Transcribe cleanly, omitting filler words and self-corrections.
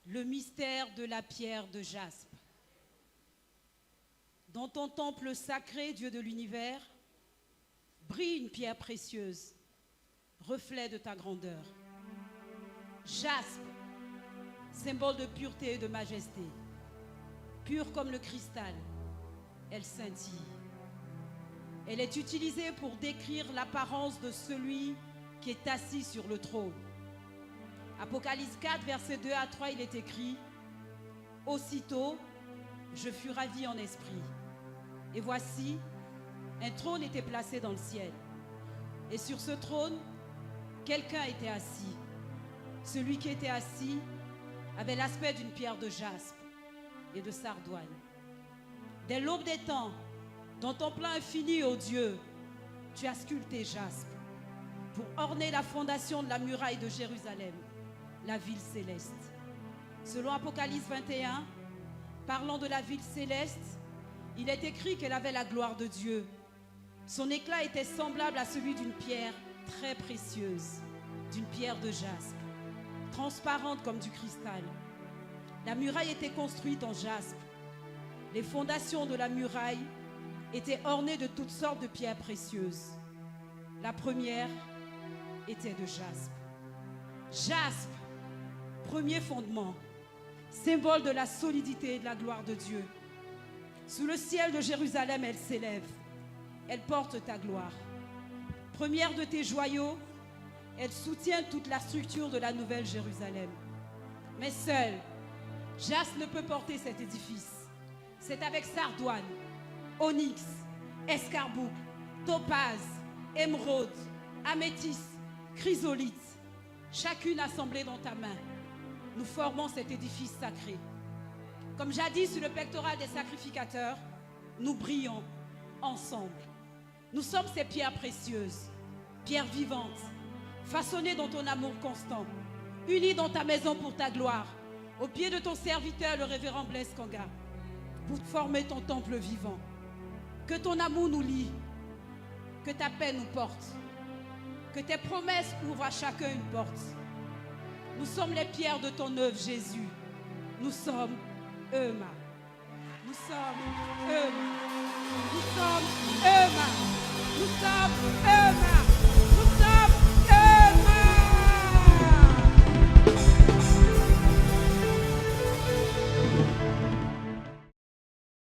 Le mystère de la pierre de jaspe. Dans ton temple sacré, Dieu de l'univers, brille une pierre précieuse, reflet de ta grandeur. Jaspe, symbole de pureté et de majesté. Pure comme le cristal, elle scintille. Elle est utilisée pour décrire l'apparence de celui qui est assis sur le trône. Apocalypse 4, versets 2 à 3, il est écrit « Aussitôt, je fus ravi en esprit. Et voici, un trône était placé dans le ciel. Et sur ce trône, quelqu'un était assis. Celui qui était assis avait l'aspect d'une pierre de jaspe et de sardoine. Dès l'aube des temps, dans ton plan infini, ô Dieu, tu as sculpté jaspe pour orner la fondation de la muraille de Jérusalem, la ville céleste. Selon Apocalypse 21, parlant de la ville céleste, il est écrit qu'elle avait la gloire de Dieu. Son éclat était semblable à celui d'une pierre très précieuse, d'une pierre de jaspe, transparente comme du cristal. La muraille était construite en jaspe. Les fondations de la muraille étaient ornées de toutes sortes de pierres précieuses. La première était de jaspe. Jaspe, premier fondement, symbole de la solidité et de la gloire de Dieu. Sous le ciel de Jérusalem, elle s'élève. Elle porte ta gloire. Première de tes joyaux, elle soutient toute la structure de la nouvelle Jérusalem. Mais seul, jaspe ne peut porter cet édifice. C'est avec sardoine, onyx, escarboucle, topaze, émeraude, améthyste, chrysolite, chacune assemblée dans ta main. Nous formons cet édifice sacré. Comme jadis sur le pectoral des sacrificateurs, nous brillons ensemble. Nous sommes ces pierres précieuses, pierres vivantes, façonnées dans ton amour constant, unies dans ta maison pour ta gloire, au pied de ton serviteur, le révérend Blaise Kanga, pour former ton temple vivant. Que ton amour nous lie, que ta paix nous porte, que tes promesses ouvrent à chacun une porte. Nous sommes les pierres de ton œuvre, Jésus. Nous sommes Euma. Nous sommes Euma. Nous sommes Euma. Nous sommes Euma.